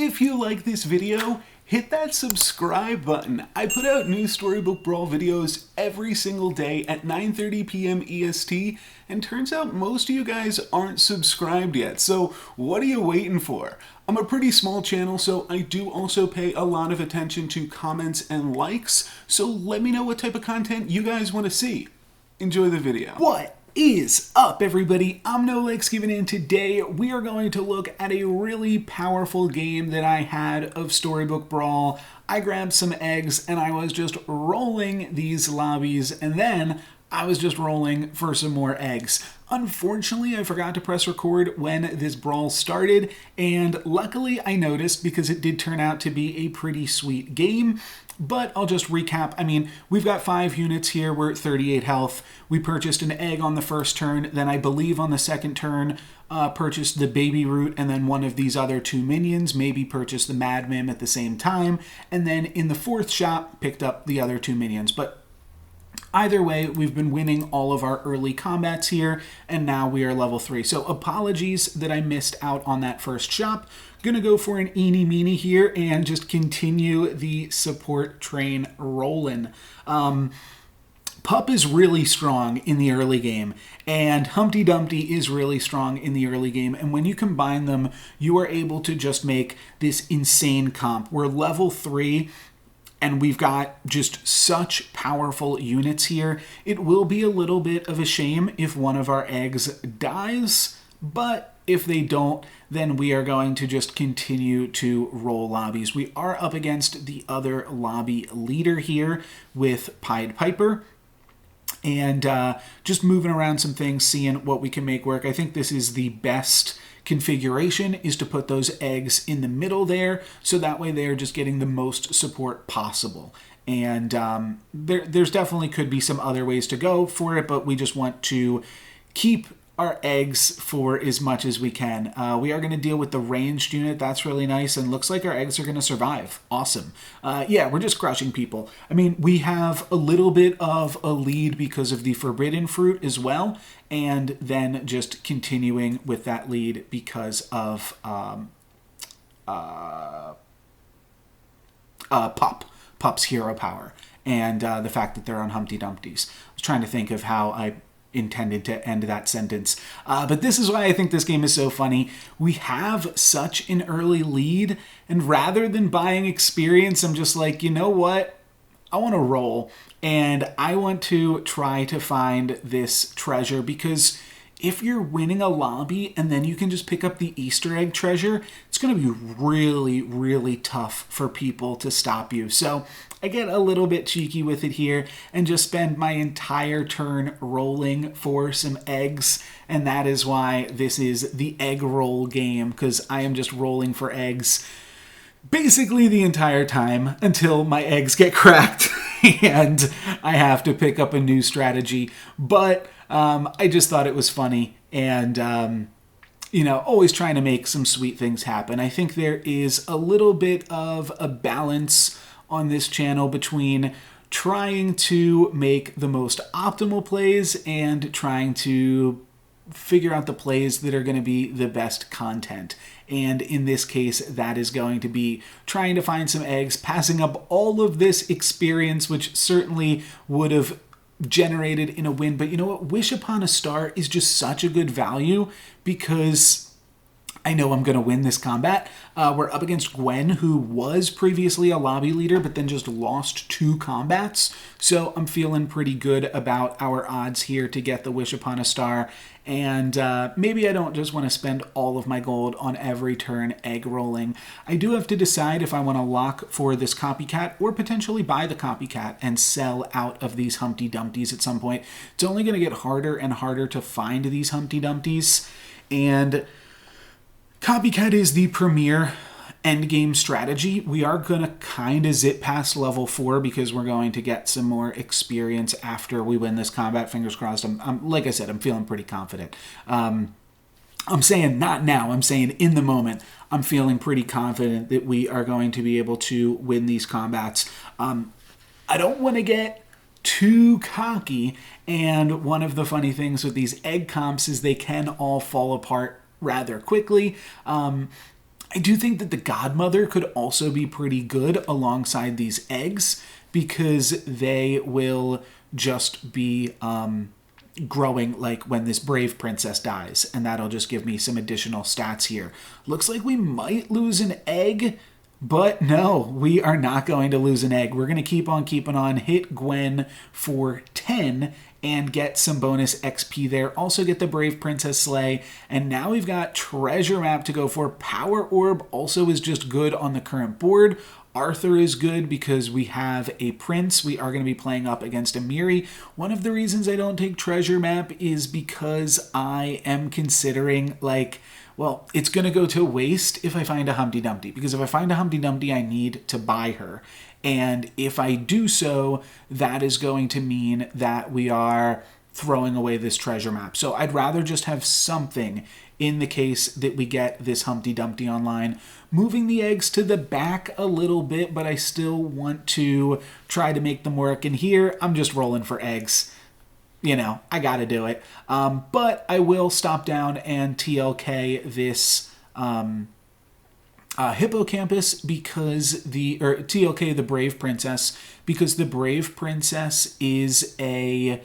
If you like this video, hit that subscribe button. I put out new Storybook Brawl videos every single day at 9:30 p.m. EST, and turns out most of you guys aren't subscribed yet, so what are you waiting for? I'm a pretty small channel, so I do also pay a lot of attention to comments and likes, so let me know what type of content you guys want to see. Enjoy the video. What is up, everybody? I'm NoLucksGiven, and today we are going to look at a really powerful game that I had of Storybook Brawl. I grabbed some eggs and I was just rolling these lobbies, and then I was just rolling for some more eggs. Unfortunately, I forgot to press record when this brawl started, and luckily I noticed because it did turn out to be a pretty sweet game. But I'll just recap. I mean, we've got 5 units here. We're at 38 health. We purchased an egg on the first turn. Then I believe on the second turn, purchased the baby root and then one of these other 2 minions. Maybe purchased the Mad Mim at the same time. And then in the 4th shop, picked up the other 2 minions. But either way, we've been winning all of our early combats here, and now we are level 3. So apologies that I missed out on that first shop. Gonna go for an eeny meeny here and just continue the support train rolling. Pup is really strong in the early game, and Humpty Dumpty is really strong in the early game, and when you combine them, you are able to just make this insane comp. We're level 3, and we've got just such powerful units here. It will be a little bit of a shame if one of our eggs dies, but if they don't, then we are going to just continue to roll lobbies. We are up against the other lobby leader here with Pied Piper, and just moving around some things, seeing what we can make work. I think this is the best configuration, is to put those eggs in the middle there, so that way they're just getting the most support possible. And there's definitely could be some other ways to go for it, but we just want to keep our eggs for as much as we can. We are going to deal with the ranged unit. That's really nice, and looks like our eggs are going to survive. Awesome. Yeah, we're just crushing people. I mean, we have a little bit of a lead because of the forbidden fruit as well, and then just continuing with that lead because of Pup's hero power, and the fact that they're on Humpty Dumpties. I was trying to think of how I intended to end that sentence. But this is why I think this game is so funny. We have such an early lead, and rather than buying experience, I'm just like, you know what? I want to roll, and I want to try to find this treasure, because if you're winning a lobby and then you can just pick up the Easter egg treasure, it's going to be really, really tough for people to stop you. So I get a little bit cheeky with it here and just spend my entire turn rolling for some eggs. And that is why this is the egg roll game, because I am just rolling for eggs basically the entire time until my eggs get cracked and I have to pick up a new strategy. But I just thought it was funny, and you know, always trying to make some sweet things happen. I think there is a little bit of a balance on this channel between trying to make the most optimal plays and trying to figure out the plays that are going to be the best content. And in this case, that is going to be trying to find some eggs, passing up all of this experience, which certainly would have generated in a win. But you know what? Wish Upon a Star is just such a good value, because I know I'm going to win this combat. We're up against Gwen, who was previously a lobby leader, but then just lost 2 combats. So I'm feeling pretty good about our odds here to get the Wish Upon a Star. And maybe I don't just want to spend all of my gold on every turn egg rolling. I do have to decide if I want to lock for this copycat or potentially buy the copycat and sell out of these Humpty Dumpties at some point. It's only going to get harder and harder to find these Humpty Dumpties, and copycat is the premier endgame strategy. We are going to kind of zip past level 4 because we're going to get some more experience after we win this combat. Fingers crossed. Like I said, I'm feeling pretty confident. I'm saying not now. I'm saying in the moment, I'm feeling pretty confident that we are going to be able to win these combats. I don't want to get too cocky, and one of the funny things with these egg comps is they can all fall apart rather quickly. I do think that the Godmother could also be pretty good alongside these eggs because they will just be growing like when this Brave Princess dies, and that'll just give me some additional stats here. Looks like we might lose an egg, but no, we are not going to lose an egg. We're going to keep on keeping on, hit Gwen for 10, and get some bonus XP there. Also get the Brave Princess Slay. And now we've got Treasure Map to go for. Power Orb also is just good on the current board. Arthur is good because we have a prince. We are going to be playing up against a Miri. One of the reasons I don't take Treasure Map is because I am considering, like, well, it's going to go to waste if I find a Humpty Dumpty. Because if I find a Humpty Dumpty, I need to buy her. And if I do so, that is going to mean that we are throwing away this treasure map. So I'd rather just have something in the case that we get this Humpty Dumpty online. Moving the eggs to the back a little bit, but I still want to try to make them work. And here, I'm just rolling for eggs. You know, I gotta do it. But I will stop down and TLK this Hippocampus because TLK the Brave Princess, because the Brave Princess is a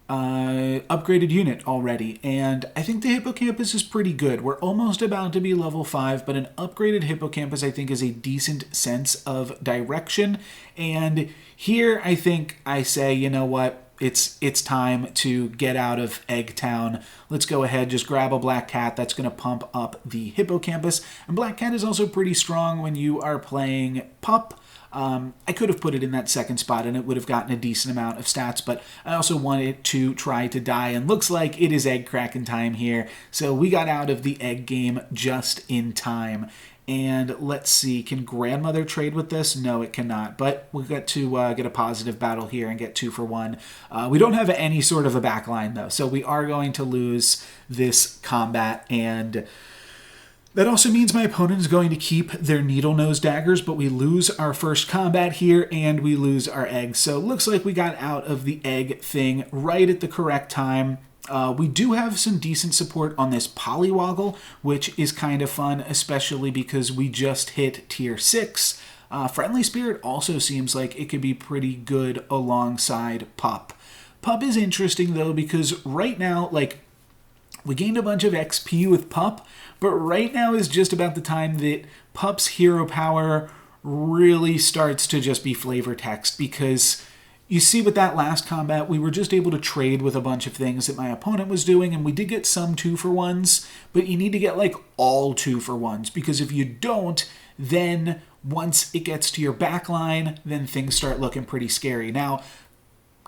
upgraded unit already, and I think the Hippocampus is pretty good. We're almost about to be level 5, but an upgraded Hippocampus I think is a decent sense of direction, and here I think I say, you know what, it's time to get out of Egg Town. Let's go ahead, just grab a Black Cat. That's going to pump up the Hippocampus. And Black Cat is also pretty strong when you are playing Pup. I could have put it in that second spot and it would have gotten a decent amount of stats, but I also wanted it to try to die, and looks like it is egg cracking time here. So we got out of the egg game just in time. And let's see, can Grandmother trade with this? No, it cannot. But we'll get to get a positive battle here and get 2 for 1. We don't have any sort of a backline, though, so we are going to lose this combat. And that also means my opponent is going to keep their needle nose daggers, but we lose our first combat here, and we lose our eggs. So it looks like we got out of the egg thing right at the correct time. We do have some decent support on this Polywoggle, which is kind of fun, especially because we just hit tier 6. Friendly Spirit also seems like it could be pretty good alongside Pup. Pup is interesting, though, because right now, like, we gained a bunch of XP with Pup, but right now is just about the time that Pup's hero power really starts to just be flavor text, because you see with that last combat, we were just able to trade with a bunch of things that my opponent was doing, and we did get some 2-for-1s, but you need to get like all 2-for-1s, because if you don't, then once it gets to your backline, then things start looking pretty scary. Now,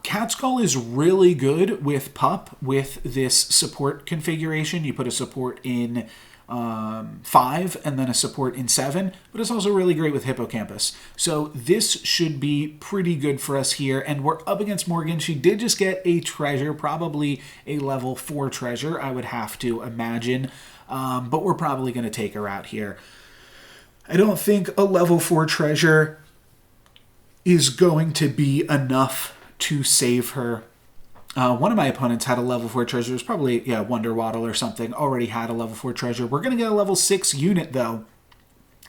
Cat's Call is really good with Pup with this support configuration. You put a support in 5 and then a support in 7, but it's also really great with Hippocampus. So this should be pretty good for us here, and we're up against Morgan. She did just get a treasure, probably a level 4 treasure, I would have to imagine, but we're probably going to take her out here. I don't think a level 4 treasure is going to be enough to save her. One of my opponents had a level 4 treasure. It was probably, Wonder Waddle or something. Already had a level 4 treasure. We're going to get a level 6 unit, though.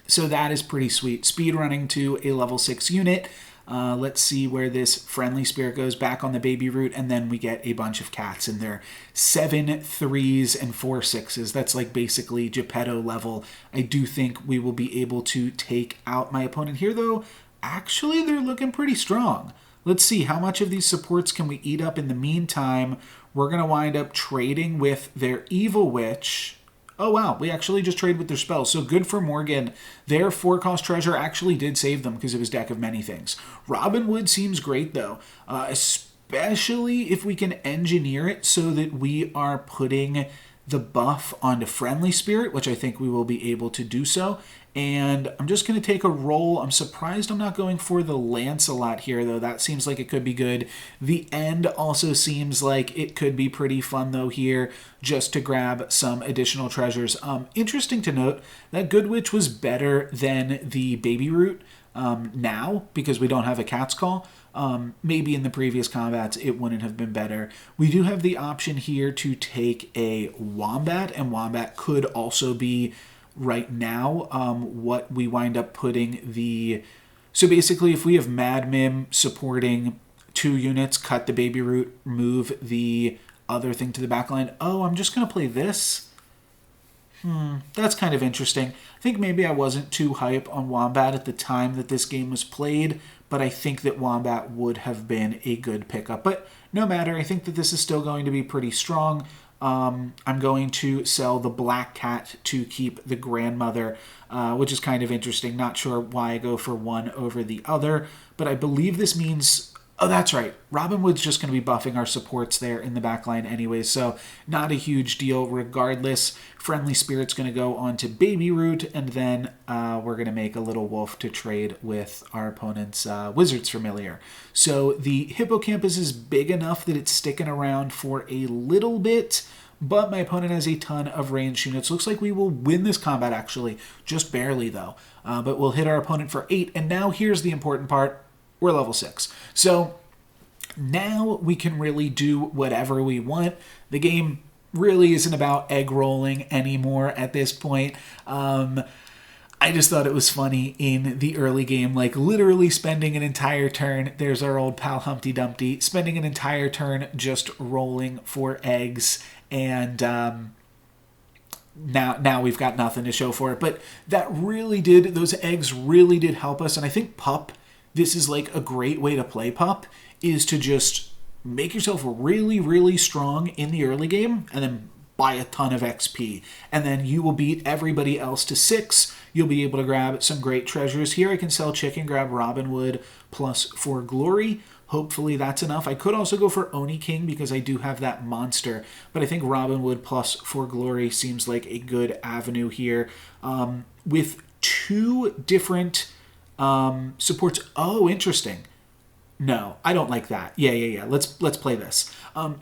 So that is pretty sweet. Speed running to a level 6 unit. Let's see where this Friendly Spirit goes. Back on the baby route, and then we get a bunch of cats in there. 7 3s and 4 6s. That's like basically Geppetto level. I do think we will be able to take out my opponent here, though. Actually, they're looking pretty strong. Let's see, how much of these supports can we eat up in the meantime? We're going to wind up trading with their Evil Witch. Oh, wow, we actually just traded with their spells. So good for Morgan. Their 4-cost treasure actually did save them because it was Deck of Many Things. Robin Wood seems great, though, especially if we can engineer it so that we are putting the buff onto Friendly Spirit, which I think we will be able to do so. And I'm just going to take a roll. I'm surprised I'm not going for the Lancelot here, though. That seems like it could be good. The End also seems like it could be pretty fun, though, here, just to grab some additional treasures. Interesting to note that Good Witch was better than the Baby Root now, because we don't have a Cat's Call. Maybe in the previous combats it wouldn't have been better. We do have the option here to take a Wombat, and Wombat could also be right now what we wind up putting the... So basically, if we have Mad Mim supporting 2 units, cut the baby root, move the other thing to the back line. Oh, I'm just going to play this? That's kind of interesting. I think maybe I wasn't too hype on Wombat at the time that this game was played, but I think that Wombat would have been a good pickup. But no matter, I think that this is still going to be pretty strong. I'm going to sell the Black Cat to keep the Grandmother, which is kind of interesting. Not sure why I go for one over the other, but I believe this means... Oh, that's right. Robin Hood's just going to be buffing our supports there in the back line anyway, so not a huge deal regardless. Friendly Spirit's going to go on to Baby Root, and then we're going to make a little wolf to trade with our opponent's Wizard's Familiar. So the Hippocampus is big enough that it's sticking around for a little bit, but my opponent has a ton of ranged units. Looks like we will win this combat, actually. Just barely, though. But we'll hit our opponent for 8, and now here's the important part. We're level 6. So now we can really do whatever we want. The game really isn't about egg rolling anymore at this point. I just thought it was funny in the early game, like literally spending an entire turn. There's our old pal Humpty Dumpty, spending an entire turn just rolling for eggs, and now we've got nothing to show for it. But that really did, those eggs really did help us, and I think Pup, this is like a great way to play Pup, is to just make yourself really, really strong in the early game and then buy a ton of XP. And then you will beat everybody else to 6. You'll be able to grab some great treasures. Here I can sell Chicken, grab Robin Hood plus 4 glory. Hopefully that's enough. I could also go for Oni King because I do have that monster, but I think Robin Hood plus 4 glory seems like a good avenue here. With 2 different... supports. Oh, interesting. No, I don't like that. Yeah. Let's play this.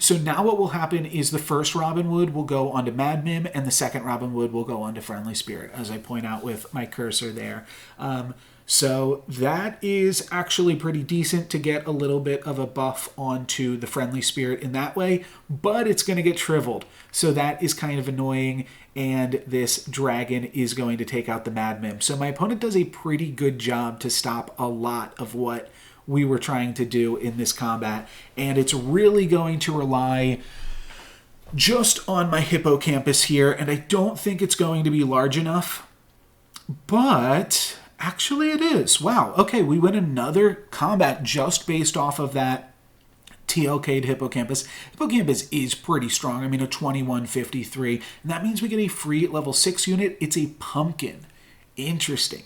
So now what will happen is the first Robin Hood will go onto Mad Mim, and the second Robin Hood will go onto Friendly Spirit, as I point out with my cursor there. So that is actually pretty decent to get a little bit of a buff onto the Friendly Spirit in that way, but it's going to get shriveled. So that is kind of annoying, and this dragon is going to take out the Mad Mim. So my opponent does a pretty good job to stop a lot of what we were trying to do in this combat, and it's really going to rely just on my Hippocampus here, and I don't think it's going to be large enough, but... Actually, it is. Wow. Okay, we win another combat just based off of that TLK'd Hippocampus. Hippocampus is pretty strong. I mean, a 2153. And that means we get a free level 6 unit. It's a pumpkin. Interesting.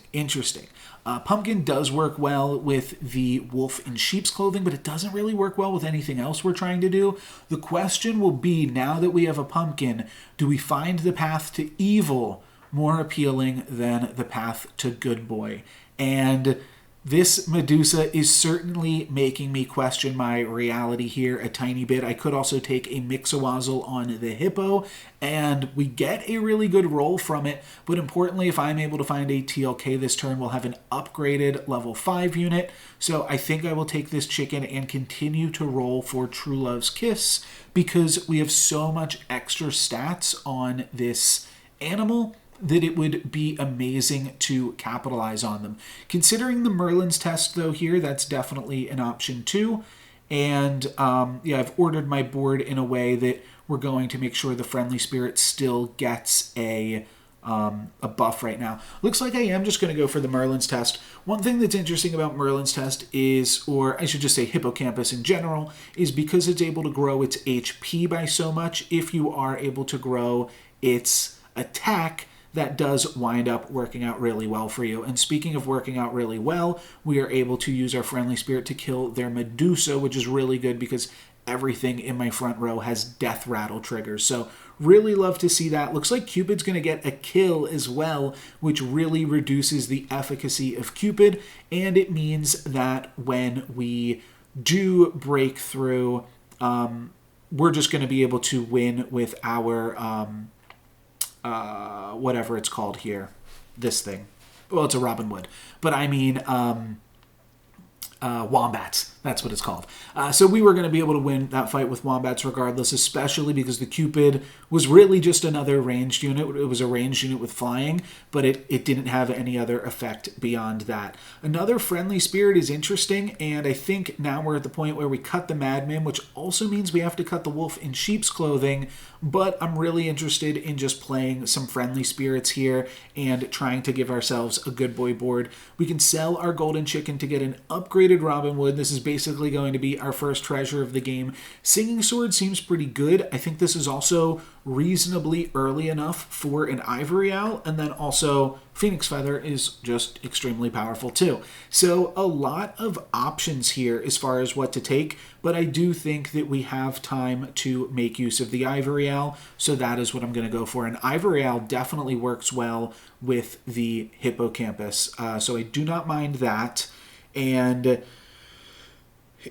Pumpkin does work well with the wolf in sheep's clothing, but it doesn't really work well with anything else we're trying to do. The question will be, now that we have a pumpkin, do we find the path to evil more appealing than the path to good boy? And this Medusa is certainly making me question my reality here a tiny bit. I could also take a Mixawazzle on the Hippo, and we get a really good roll from it, but importantly, if I'm able to find a TLK this turn, we'll have an upgraded level 5 unit, so I think I will take this chicken and continue to roll for True Love's Kiss, because we have so much extra stats on this animal that it would be amazing to capitalize on them. Considering the Merlin's test, though, here, that's definitely an option too. And yeah, I've ordered my board in a way that we're going to make sure the Friendly Spirit still gets a buff right now. Looks like I am just going to go for the Merlin's test. One thing that's interesting about Merlin's test is, or I should just say Hippocampus in general, is because it's able to grow its HP by so much, if you are able to grow its attack, that does wind up working out really well for you. And speaking of working out really well, we are able to use our Friendly Spirit to kill their Medusa, which is really good because everything in my front row has death rattle triggers. So really love to see that. Looks like Cupid's going to get a kill as well, which really reduces the efficacy of Cupid. And it means that when we do break through, we're just going to be able to win with our... whatever it's called here, this thing. Well, it's a Robin Hood, but I mean wombats. That's what it's called. So we were going to be able to win that fight with wombats regardless, especially because the Cupid was really just another ranged unit. It was a ranged unit with flying, but it didn't have any other effect beyond that. Another friendly spirit is interesting, and I think now we're at the point where we cut the Madman, which also means we have to cut the Wolf in sheep's clothing, but I'm really interested in just playing some friendly spirits here and trying to give ourselves a good boy board. We can sell our golden chicken to get an upgraded Robin Wood. This is basically going to be our first treasure of the game. Singing Sword seems pretty good. I think this is also reasonably early enough for an Ivory Owl, and then also Phoenix Feather is just extremely powerful too. So a lot of options here as far as what to take, but I do think that we have time to make use of the Ivory Owl, so that is what I'm going to go for. An Ivory Owl definitely works well with the Hippocampus, so I do not mind that. And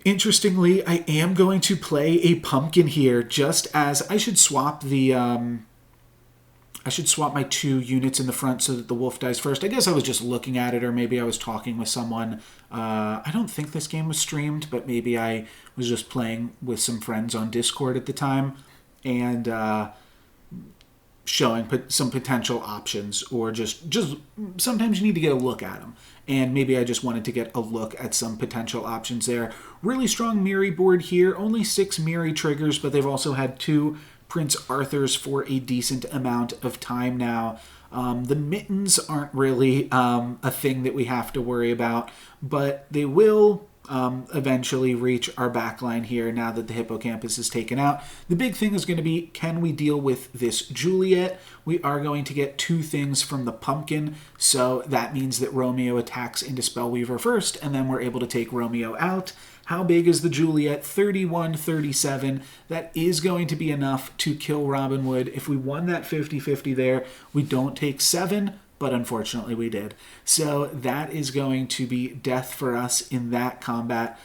interestingly, I am going to play a pumpkin here, just as I should swap the I should swap my 2 units in the front so that the wolf dies first. I guess I was just looking at it, or maybe I was talking with someone. I don't think this game was streamed, but maybe I was just playing with some friends on Discord at the time and showing some potential options, or just sometimes you need to get a look at them. And maybe I just wanted to get a look at some potential options there. Really strong Miri board here. Only 6 Miri triggers, but they've also had 2 Prince Arthurs for a decent amount of time now. The mittens aren't really a thing that we have to worry about, but they will eventually reach our backline here now that the Hippocampus is taken out. The big thing is going to be, can we deal with this Juliet? We are going to get 2 things from the pumpkin, so that means that Romeo attacks into Spellweaver first, and then we're able to take Romeo out. How big is the Juliet? 31, 37. That is going to be enough to kill Robin Wood. If we won that 50-50 there, we don't take 7, but unfortunately we did. So that is going to be death for us in that combat.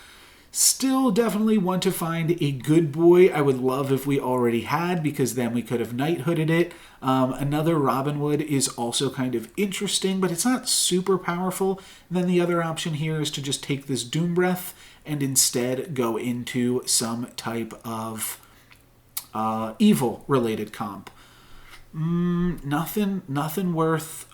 Still definitely want to find a good boy. I would love if we already had, because then we could have knighthooded it. Another Robin Wood is also kind of interesting, but it's not super powerful. And then the other option here is to just take this Doom Breath and instead go into some type of evil-related comp. Nothing worth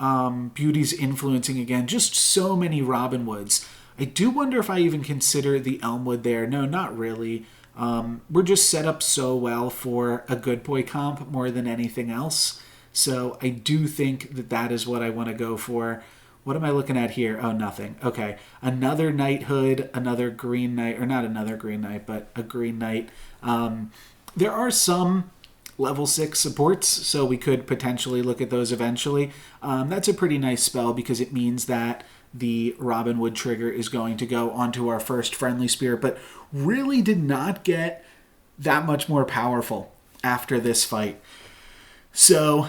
Beauty's influencing again. Just so many Robin Woods. I do wonder if I even consider the Elmwood there. No, not really. We're just set up so well for a good boy comp more than anything else. So I do think that that is what I want to go for. What am I looking at here? Oh, nothing. Okay. Another knighthood, another green knight, or not another green knight, but a green knight. There are some level 6 supports, so we could potentially look at those eventually. That's a pretty nice spell because it means that the Robin Wood trigger is going to go onto our first friendly spirit, but really did not get that much more powerful after this fight. So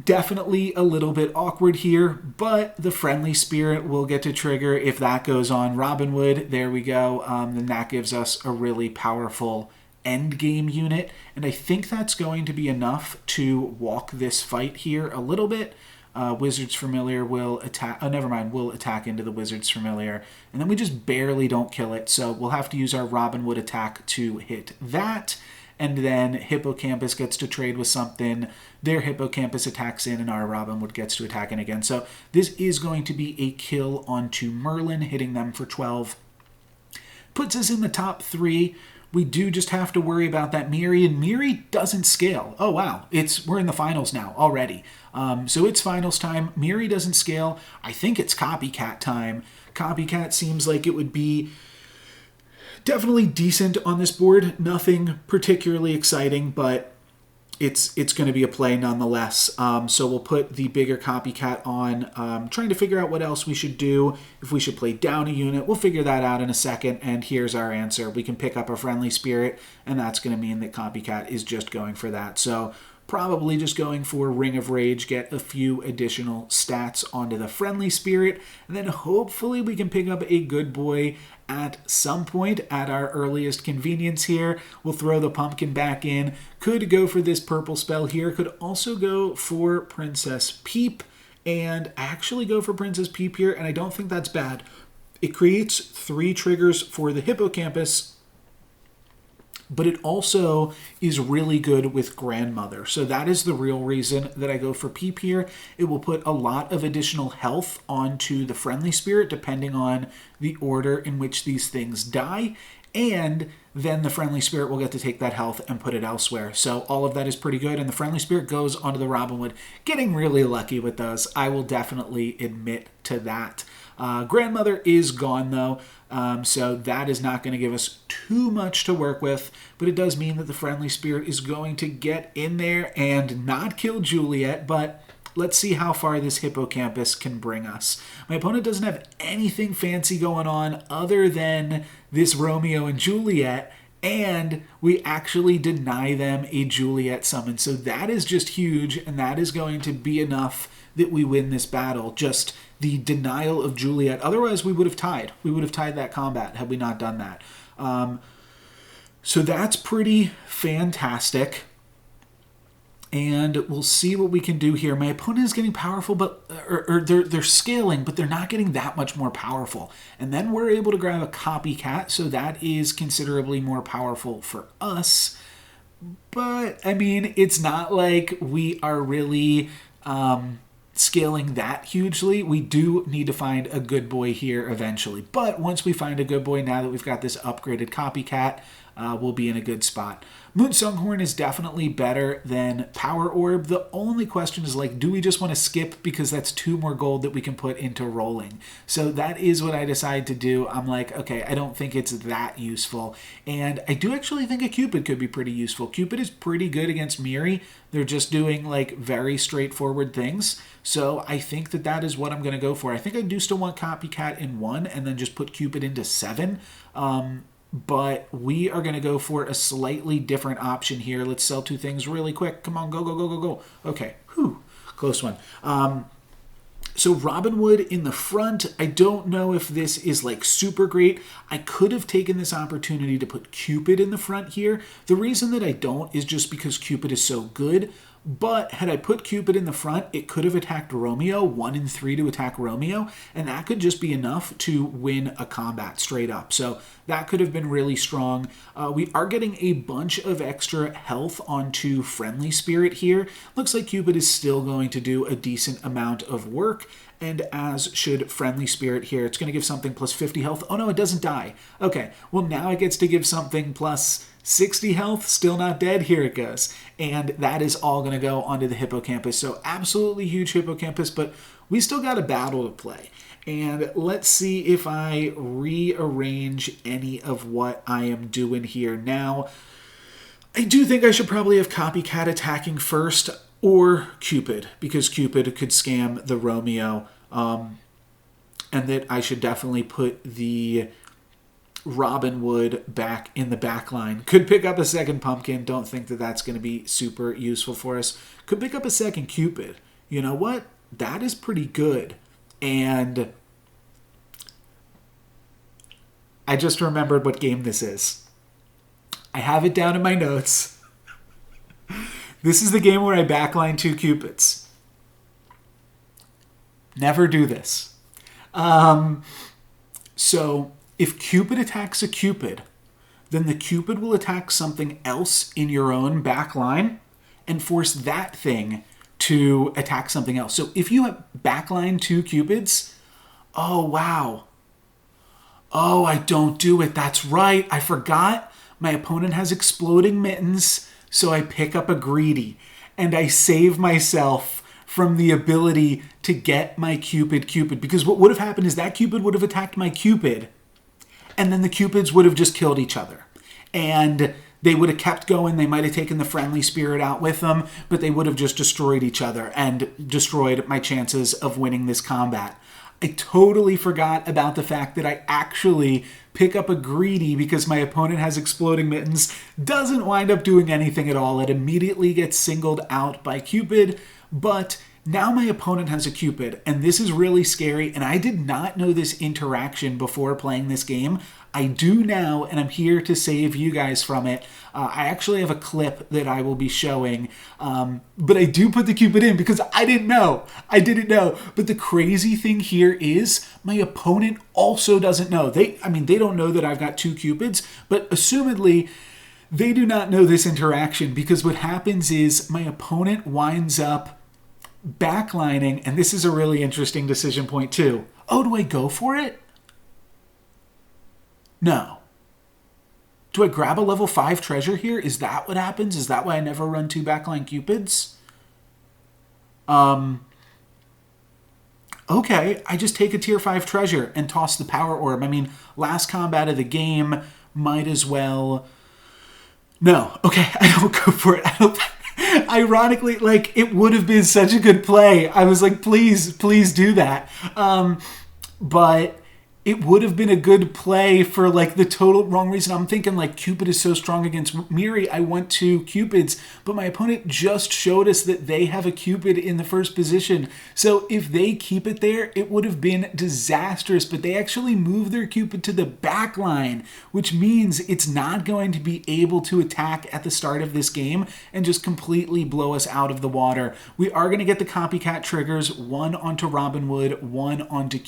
definitely a little bit awkward here, but the friendly spirit will get to trigger if that goes on Robin Wood. There we go. Then that gives us a really powerful end game unit, and I think that's going to be enough to walk this fight here a little bit. Wizard's Familiar will attack. Oh, never mind. We'll attack into the Wizard's Familiar, and then we just barely don't kill it. So we'll have to use our Robin Wood attack to hit that. And then Hippocampus gets to trade with something. Their Hippocampus attacks in, and our Robin Wood gets to attack in again. So this is going to be a kill onto Merlin, hitting them for 12. Puts us in the top 3. We do just have to worry about that Miri, and Miri doesn't scale. Oh, wow. We're in the finals now already. So it's finals time. Miri doesn't scale. I think it's Copycat time. Copycat seems like it would be definitely decent on this board. Nothing particularly exciting, but it's going to be a play nonetheless. So we'll put the bigger Copycat on, trying to figure out what else we should do. If we should play down a unit, we'll figure that out in a second, and here's our answer. We can pick up a friendly spirit, and that's going to mean that Copycat is just going for that. So probably just going for Ring of Rage, get a few additional stats onto the friendly spirit, and then hopefully we can pick up a good boy at some point at our earliest convenience here. We'll throw the pumpkin back in. Could go for this purple spell here. Could also go for Princess Peep, and actually go for Princess Peep here, and I don't think that's bad. It creates 3 triggers for the hippocampus, but it also is really good with grandmother. So that is the real reason that I go for Peep here. It will put a lot of additional health onto the friendly spirit depending on the order in which these things die. And then the friendly spirit will get to take that health and put it elsewhere. So all of that is pretty good. And the friendly spirit goes onto the Robin Hood. Getting really lucky with those. I will definitely admit to that. Grandmother is gone though. So that is not going to give us too much to work with. But it does mean that the friendly spirit is going to get in there and not kill Juliet. But let's see how far this hippocampus can bring us. My opponent doesn't have anything fancy going on other than this Romeo and Juliet, and we actually deny them a Juliet summon. So that is just huge, and that is going to be enough that we win this battle. Just the denial of Juliet. Otherwise, we would have tied. We would have tied that combat had we not done that. So that's pretty fantastic. And we'll see what we can do here. My opponent is getting powerful, but they're scaling, but they're not getting that much more powerful. And then we're able to grab a copycat, so that is considerably more powerful for us. But, I mean, it's not like we are really scaling that hugely. We do need to find a good boy here eventually. But once we find a good boy, now that we've got this upgraded copycat, we'll be in a good spot. Moonsonghorn is definitely better than Power Orb. The only question is, like, do we just want to skip because that's 2 more gold that we can put into rolling? So that is what I decide to do. I'm like, okay, I don't think it's that useful. And I do actually think a Cupid could be pretty useful. Cupid is pretty good against Miri. They're just doing, like, very straightforward things. So I think that that is what I'm going to go for. I think I do still want Copycat in 1 and then just put Cupid into 7. But we are going to go for a slightly different option here. Let's sell 2 things really quick. Come on, go, go, go, go, go. Okay, whew, close one. So Robin Hood in the front, I don't know if this is like super great. I could have taken this opportunity to put Cupid in the front here. The reason that I don't is just because Cupid is so good. But had I put Cupid in the front, it could have attacked Romeo, 1 and 3 to attack Romeo, and that could just be enough to win a combat straight up. So that could have been really strong. We are getting a bunch of extra health onto Friendly Spirit here. Looks like Cupid is still going to do a decent amount of work, and as should Friendly Spirit here. It's going to give something plus 50 health. Oh no, it doesn't die. Okay, well now it gets to give something plus 60 health, still not dead, here it goes. And that is all going to go onto the hippocampus. So absolutely huge hippocampus, but we still got a battle to play. And let's see if I rearrange any of what I am doing here. Now, I do think I should probably have Copycat attacking first, or Cupid, because Cupid could scam the Romeo. And that I should definitely put the Robin Hood back in the back line. Could pick up a second Pumpkin. Don't think that that's going to be super useful for us. Could pick up a second Cupid. You know what? That is pretty good. And I just remembered what game this is. I have it down in my notes. This is the game where I backline 2 Cupids. Never do this. So if Cupid attacks a Cupid, then the Cupid will attack something else in your own back line and force that thing to attack something else. So if you have backline 2 Cupids, oh, wow. Oh, I don't do it. That's right. I forgot. My opponent has exploding mittens, so I pick up a greedy, and I save myself from the ability to get my Cupid. Because what would have happened is that Cupid would have attacked my Cupid, and then the Cupids would have just killed each other. And they would have kept going. They might have taken the Friendly Spirit out with them, but they would have just destroyed each other and destroyed my chances of winning this combat. I totally forgot about the fact that I actually pick up a greedy because my opponent has exploding mittens, doesn't wind up doing anything at all. It immediately gets singled out by Cupid, but Now my opponent has a Cupid, and this is really scary, and I did not know this interaction before playing this game. I do now, and I'm here to save you guys from it. I actually have a clip that I will be showing, but I do put the Cupid in because I didn't know. I didn't know. But the crazy thing here is my opponent also doesn't know. They don't know that I've got 2 Cupids, but assumedly, they do not know this interaction because what happens is my opponent winds up backlining, and this is a really interesting decision point too. Oh, do I go for it? No. Do I grab a level 5 treasure here? Is that what happens? Is that why I never run 2 backline Cupids? Okay, I just take a tier 5 treasure and toss the power orb. I mean, last combat of the game, might as well... No, okay, I don't go for it. I don't... Ironically, like, it would have been such a good play. I was like, please do that. But it would have been a good play for, like, the total wrong reason. I'm thinking, like, Cupid is so strong against Miri, I want 2 Cupids. But my opponent just showed us that they have a Cupid in the first position. So if they keep it there, it would have been disastrous. But they actually move their Cupid to the back line, which means it's not going to be able to attack at the start of this game and just completely blow us out of the water. We are going to get the copycat triggers, one onto Robin Hood, one onto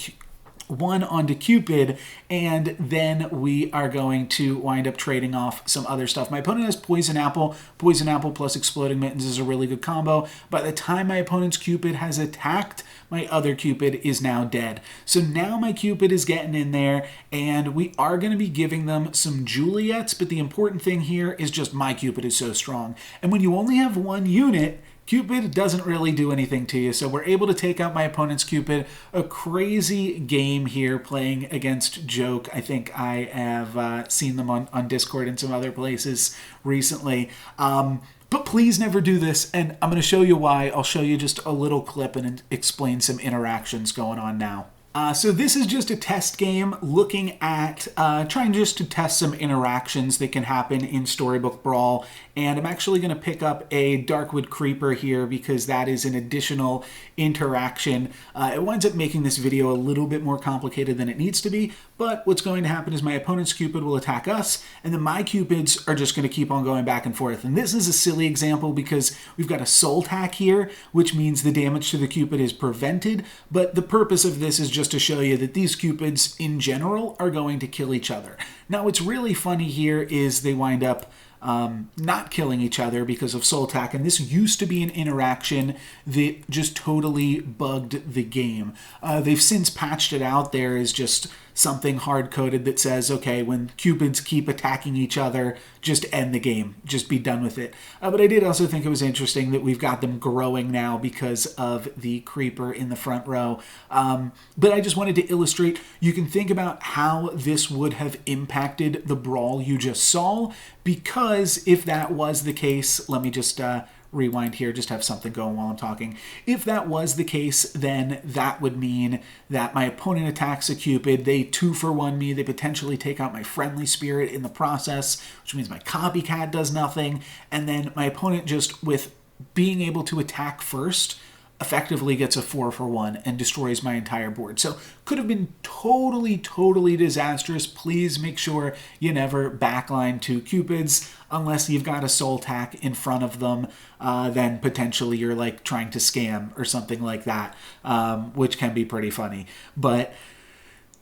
Cupid, and then we are going to wind up trading off some other stuff. My opponent has Poison Apple. Poison Apple plus Exploding Mittens is a really good combo. By the time my opponent's Cupid has attacked, my other Cupid is now dead. So now my Cupid is getting in there, and we are going to be giving them some Juliets, but the important thing here is just my Cupid is so strong. And when you only have 1 unit, Cupid doesn't really do anything to you, so we're able to take out my opponent's Cupid. A crazy game here playing against Joke. I think I have seen them on Discord and some other places recently. But please never do this, and I'm going to show you why. I'll show you just a little clip and explain some interactions going on now. So this is just a test game looking at trying just to test some interactions that can happen in Storybook Brawl. And I'm actually going to pick up a Darkwood Creeper here because that is an additional interaction. It winds up making this video a little bit more complicated than it needs to be. But what's going to happen is my opponent's Cupid will attack us, and then my Cupids are just going to keep on going back and forth. And this is a silly example because we've got a Soul Tack here, which means the damage to the Cupid is prevented. But the purpose of this is just to show you that these Cupids in general are going to kill each other. Now what's really funny here is they wind up not killing each other because of Soul Tack, and this used to be an interaction that just totally bugged the game. They've since patched it out. There is just something hard-coded that says, okay, when Cupids keep attacking each other, just end the game. Just be done with it. But I did also think it was interesting that we've got them growing now because of the Creeper in the front row. But I just wanted to illustrate, you can think about how this would have impacted the brawl you just saw, because if that was the case, let me just rewind here, just have something going while I'm talking. If that was the case, then that would mean that my opponent attacks a Cupid, they 2-for-1 me, they potentially take out my friendly spirit in the process, which means my copycat does nothing, and then my opponent just, with being able to attack first, effectively gets a 4-for-1 and destroys my entire board. So could have been totally disastrous. Please make sure you never backline 2 Cupids unless you've got a Soul Tack in front of them. Then potentially you're like trying to scam or something like that, which can be pretty funny. But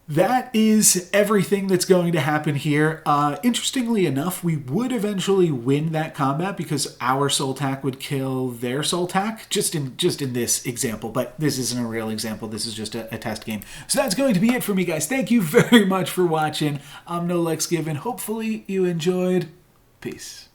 that is everything that's going to happen here. Interestingly enough, we would eventually win that combat because our Soul Tack would kill their Soul Tack, just in this example. But this isn't a real example. This is just a test game. So that's going to be it for me, guys. Thank you very much for watching. I'm NoLucksGiven. Hopefully you enjoyed. Peace.